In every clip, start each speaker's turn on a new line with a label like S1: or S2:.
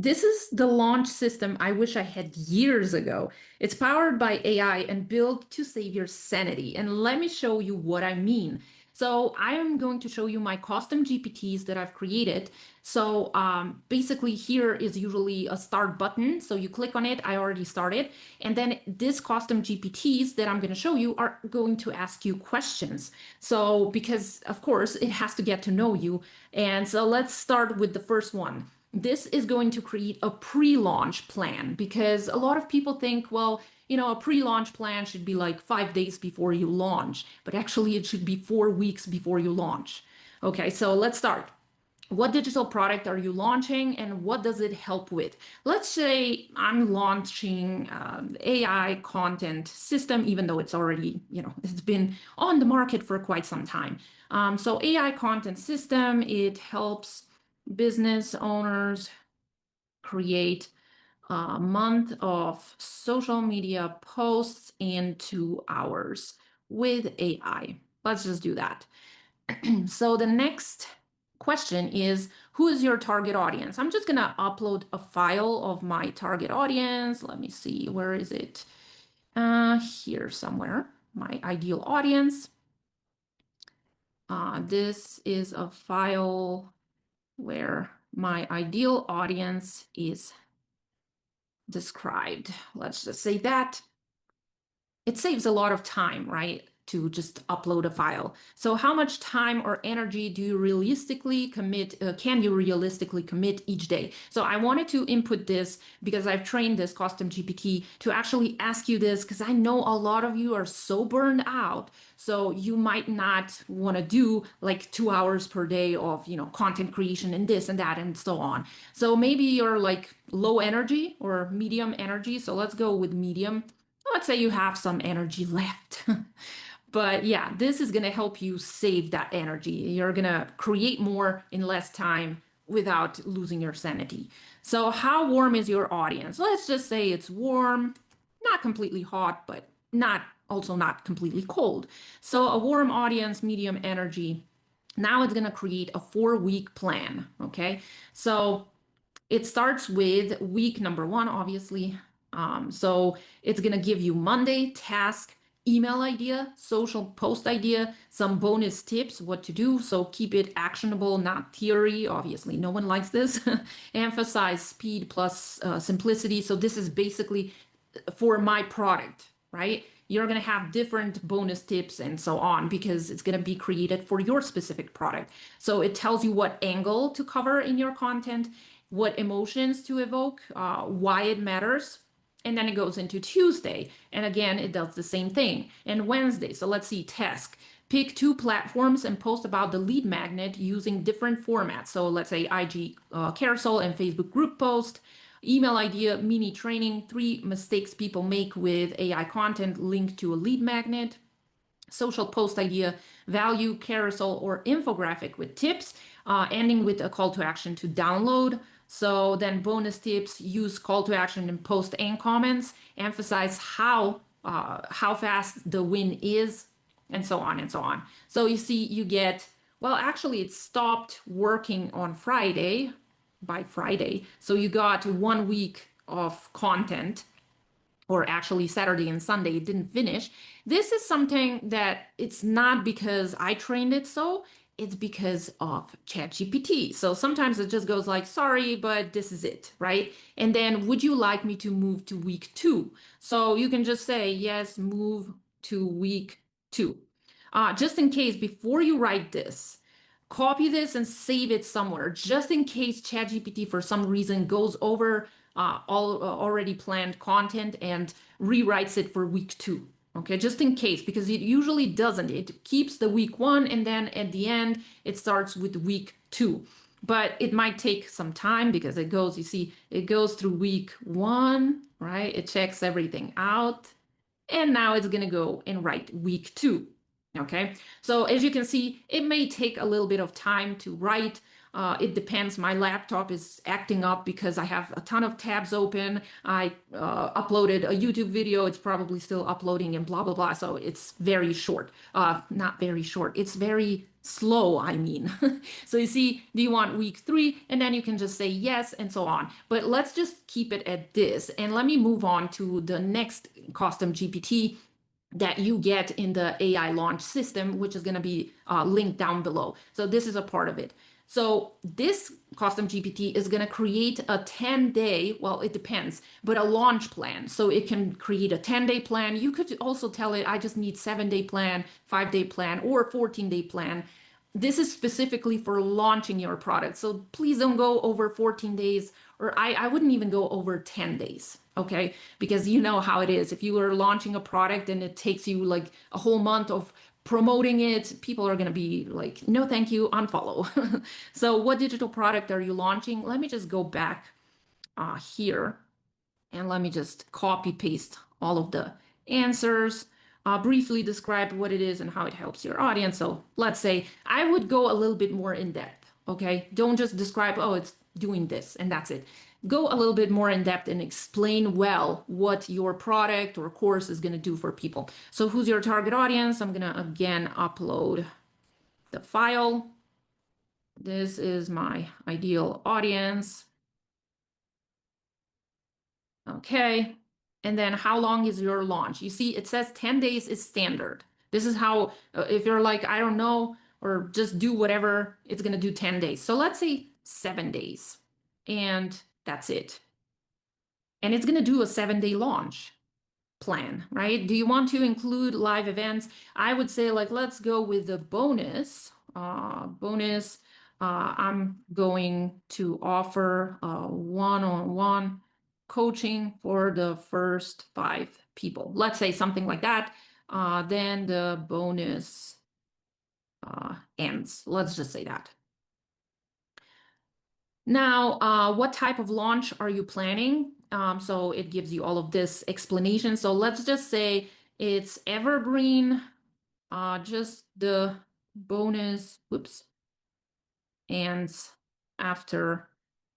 S1: This is the launch system I wish I had years ago. It's powered by AI and built to save your sanity. And let me show you what I mean. So I am going to show you my custom GPTs that I've created. So basically here is usually a start button. So you click on it, I already started. And then this custom GPTs that I'm going to show you are going to ask you questions. So because of course it has to get to know you. And so let's start with the first one. This is going to create a pre-launch plan because a lot of people think, well, a pre-launch plan should be like 5 days before you launch, but actually it should be 4 weeks before you launch. Okay, so let's start. What digital product are you launching and what does it help with? Let's say I'm launching AI content system, even though it's already, it's been on the market for quite some time. So AI content system, it helps business owners create a month of social media posts in 2 hours with AI. Let's just do that. So the next question is, who is your target audience? I'm just gonna upload a file of my target audience. Let me see, where is it? Here somewhere, my ideal audience. This is a file where my ideal audience is described. Let's just say that. It saves a lot of time, right? To just upload a file. So how much time or energy do you realistically commit, can you realistically commit each day? So I wanted to input this because I've trained this custom GPT to actually ask you this because I know a lot of you are so burned out. So you might not want to do like 2 hours per day of, content creation and this and that and so on. So maybe you're like low energy or medium energy. So let's go with medium. Let's say you have some energy left. But yeah, this is going to help you save that energy. You're going to create more in less time without losing your sanity. So how warm is your audience? Let's just say it's warm, not completely hot, but not completely cold. So a warm audience, medium energy. Now it's going to create a 4-week plan. Okay. So it starts with week number 1, obviously. So it's going to give you Monday task, email idea, social post idea, some bonus tips, what to do. So keep it actionable, not theory. Obviously, no one likes this. Emphasize speed plus simplicity. So this is basically for my product, right? You're going to have different bonus tips and so on because it's going to be created for your specific product. So it tells you what angle to cover in your content, what emotions to evoke, why it matters. And then it goes into Tuesday. And again, it does the same thing. And Wednesday, so let's see, task. Pick 2 platforms and post about the lead magnet using different formats. So let's say IG carousel and Facebook group post. Email idea, mini training, 3 mistakes people make with AI content linked to a lead magnet. Social post idea, value, carousel, or infographic with tips, ending with a call to action to download. So then bonus tips, use call to action in post and comments, emphasize how fast the win is, and so on and so on. So you see, you get, well, actually it stopped working on Friday, by Friday. So you got 1 week of content, or actually Saturday and Sunday, it didn't finish. This is something that it's not because I trained it so, it's because of ChatGPT. So sometimes it just goes like, sorry, but this is it, right? And then would you like me to move to week 2? So you can just say, yes, move to week 2. Just in case, before you write this, copy this and save it somewhere, just in case ChatGPT for some reason goes over all already planned content and rewrites it for week 2. Okay, just in case, because it usually doesn't. It keeps the week 1 and then at the end it starts with week 2. But it might take some time because it goes, you see, it goes through week 1, right? It checks everything out. And now it's going to go and write week 2. Okay, so as you can see, it may take a little bit of time to write. It depends. My laptop is acting up because I have a ton of tabs open. I uploaded a YouTube video. It's probably still uploading and blah, blah, blah. So it's very short. Not very short. It's very slow, I mean. So you see, do you want week 3? And then you can just say yes and so on. But let's just keep it at this. And let me move on to the next custom GPT that you get in the AI launch system, which is going to be linked down below. So this is a part of it. So this custom GPT is going to create a 10-day, well, it depends, but a launch plan. So it can create a 10-day plan. You could also tell it, I just need 7-day plan, 5-day plan, or 14-day plan. This is specifically for launching your product. So please don't go over 14 days, or I wouldn't even go over 10 days. Okay. Because you know how it is. If you are launching a product and it takes you like a whole month of promoting it, people are going to be like, no, thank you, unfollow. So what digital product are you launching? Let me just go back here and let me just copy paste all of the answers. Briefly describe what it is and how it helps your audience. So let's say I would go a little bit more in depth. Okay. Don't just describe, oh, it's doing this and that's it. Go a little bit more in depth and explain well what your product or course is going to do for people. So who's your target audience? I'm going to again upload the file. This is my ideal audience. Okay. And then how long is your launch? You see, it says 10 days is standard. This is how, if you're like, I don't know, or just do whatever, it's going to do 10 days. So let's say 7 days. And that's it. And it's going to do a 7-day launch plan, right? Do you want to include live events? I would say like, let's go with the bonus. I'm going to offer one-on-one coaching for the first 5 people. Let's say something like that. Then the bonus ends. Let's just say that. Now, what type of launch are you planning? So it gives you all of this explanation. So let's just say it's evergreen, just the bonus, whoops, ends after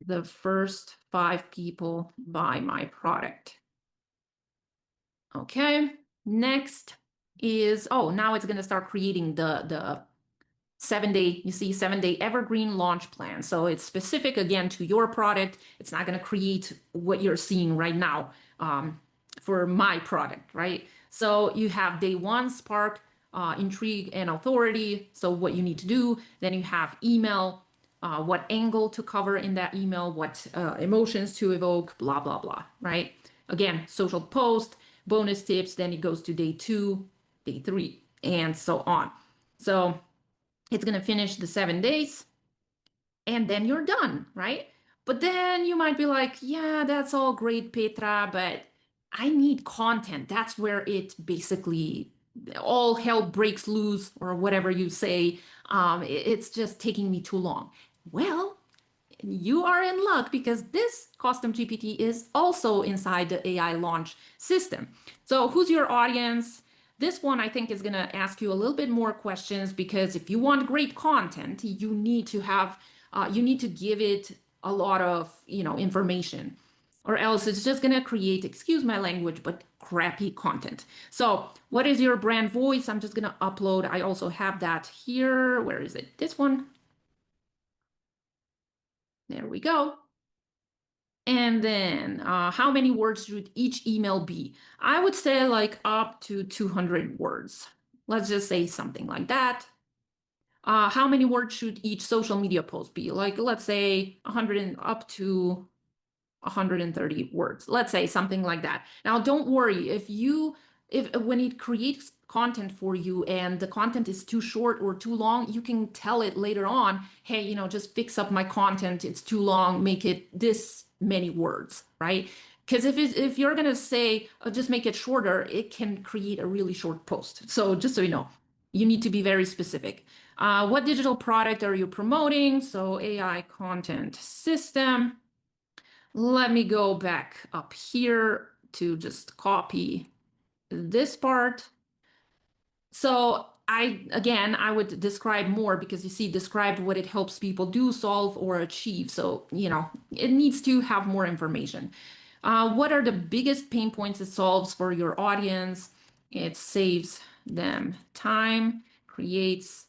S1: the first 5 people buy my product. Okay, next is, oh, now it's going to start creating the 7-day, you see, 7-day evergreen launch plan. So it's specific again to your product. It's not going to create what you're seeing right now for my product, right? So you have day 1, spark, intrigue, and authority. So what you need to do. Then you have email, what angle to cover in that email, what emotions to evoke, blah, blah, blah, right? Again, social post, bonus tips. Then it goes to day 2, day 3, and so on. So it's going to finish the 7 days and then you're done, right? But then you might be like, yeah, that's all great, Petra, but I need content. That's where it basically all hell breaks loose or whatever you say. It's just taking me too long. Well, you are in luck because this custom GPT is also inside the AI launch system. So who's your audience? This one I think is going to ask you a little bit more questions because if you want great content, you need to have, you need to give it a lot of, information, or else it's just going to create, excuse my language, but crappy content. So what is your brand voice? I'm just going to upload. I also have that here. Where is it? This one. There we go. And then how many words should each email be? I would say like up to 200 words. Let's just say something like that. How many words should each social media post be? Like, let's say 100 and up to 130 words. Let's say something like that. Now, don't worry if when it creates content for you and the content is too short or too long, you can tell it later on, hey, just fix up my content. It's too long. Make it this many words, right? Because if you're gonna say just make it shorter, it can create a really short post. So just so you know, you need to be very specific. What digital product are you promoting? So AI content system. Let me go back up here to just copy this part. So I would describe more because you see, describe what it helps people do, solve, or achieve. So, it needs to have more information. What are the biggest pain points it solves for your audience? It saves them time, creates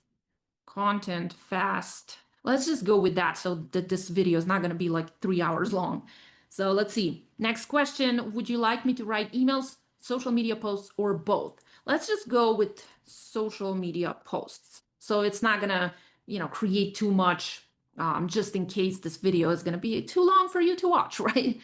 S1: content fast. Let's just go with that so that this video is not going to be like 3 hours long. So let's see. Next question. Would you like me to write emails, social media posts, or both? Let's just go with social media posts. So it's not going to, create too much just in case this video is going to be too long for you to watch, right?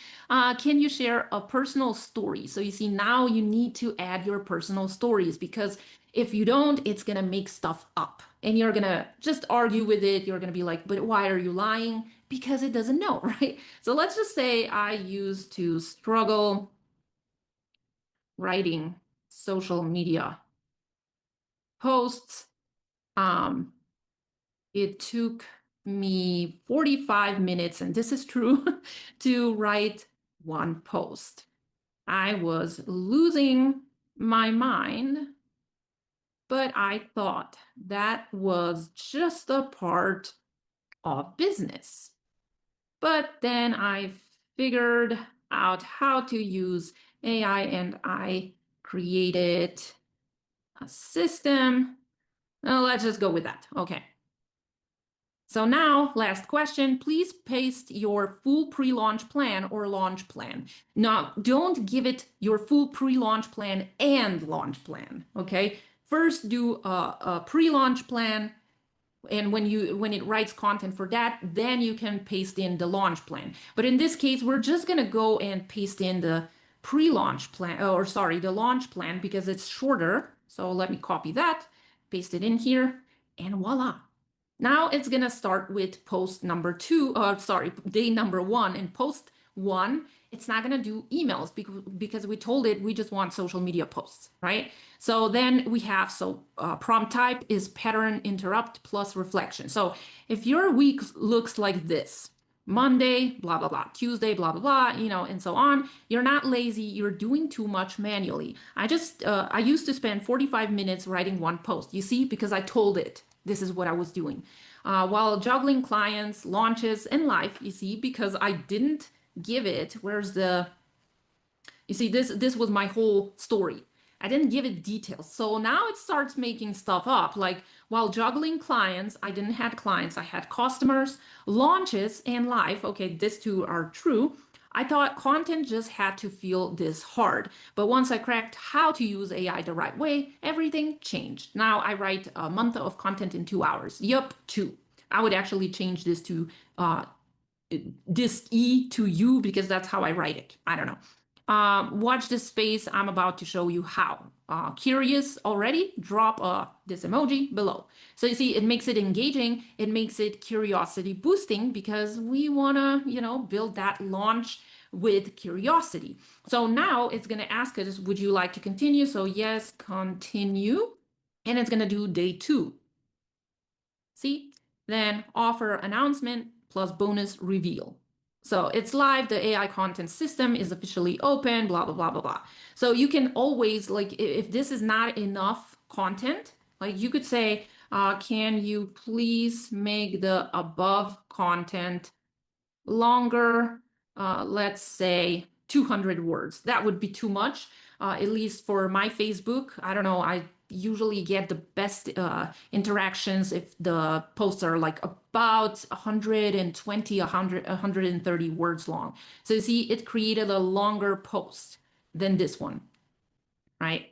S1: Can you share a personal story? So you see, now you need to add your personal stories because if you don't, it's going to make stuff up and you're going to just argue with it. You're going to be like, but why are you lying? Because it doesn't know, right? So let's just say I used to struggle writing social media posts. Um, it took me 45 minutes, and this is true, to write one post. I was losing my mind, but I thought that was just a part of business. But then I figured out how to use AI and I created a system. Well, let's just go with that. Okay. So now, last question, please paste your full pre-launch plan or launch plan. Now, don't give it your full pre-launch plan and launch plan, okay? First do a pre-launch plan, and when it writes content for that, then you can paste in the launch plan. But in this case, we're just gonna go and paste in the pre-launch plan, or sorry, the launch plan because it's shorter. So let me copy that, paste it in here, and voila. Now it's going to start with post number two, or sorry, day number one. And post one, it's not going to do emails because we told it we just want social media posts, right? So then we have, prompt type is pattern interrupt plus reflection. So if your week looks like this, Monday, blah, blah, blah, Tuesday, blah, blah, blah, and so on. You're not lazy. You're doing too much manually. I used to spend 45 minutes writing one post, you see, because I told it this is what I was doing. While juggling clients, launches, and life, you see, because I didn't give it, you see, this was my whole story. I didn't give it details. So now it starts making stuff up. Like while juggling clients, I didn't have clients. I had customers, launches, and life. Okay, these two are true. I thought content just had to feel this hard. But once I cracked how to use AI the right way, everything changed. Now I write a month of content in 2 hours. Yup, two. I would actually change this to this E to U because that's how I write it. I don't know. Watch this space. I'm about to show you how. Curious already? Drop this emoji below. So you see, it makes it engaging. It makes it curiosity boosting because we want to, build that launch with curiosity. So now it's going to ask us, would you like to continue? So yes, continue. And it's going to do day two. See? Then offer announcement plus bonus reveal. So it's live, the AI content system is officially open, blah, blah, blah, blah, blah. So you can always, like, if this is not enough content, like you could say, can you please make the above content longer? Let's say 200 words. That would be too much, at least for my Facebook. I don't know. I usually get the best interactions if the posts are like about 120, 100, 130 words long. So you see, it created a longer post than this one, right?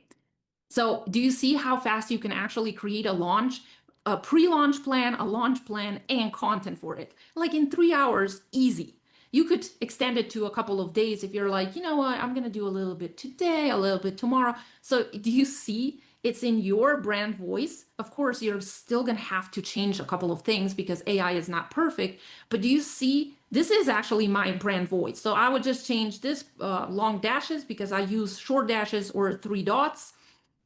S1: So do you see how fast you can actually create a pre-launch plan, a launch plan, and content for it? Like in 3 hours, easy. You could extend it to a couple of days if you're like, you know what, I'm going to do a little bit today, a little bit tomorrow. So do you see it's in your brand voice? Of course, you're still going to have to change a couple of things because AI is not perfect. But do you see this is actually my brand voice? So I would just change this long dashes because I use short dashes or 3 dots.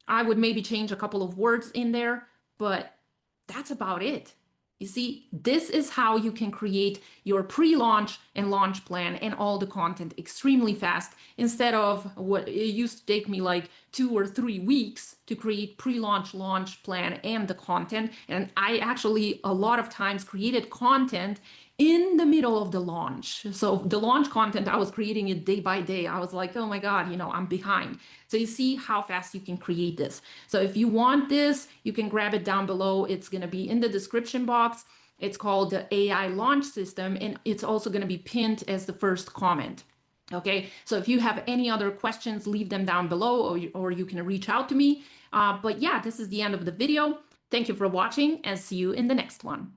S1: I would maybe change a couple of words in there, but that's about it. You see, this is how you can create your pre-launch and launch plan and all the content extremely fast, instead of what it used to take me like 2 or 3 weeks to create pre-launch launch plan and the content. And I actually a lot of times created content in the middle of the launch. So the launch content, I was creating it day by day. I was like, oh my God, I'm behind. So you see how fast you can create this. So if you want this, you can grab it down below. It's going to be in the description box. It's called the AI launch system, and it's also going to be pinned as the first comment. Okay, so if you have any other questions, leave them down below, or you can reach out to me. But yeah, this is the end of the video. Thank you for watching, and see you in the next one.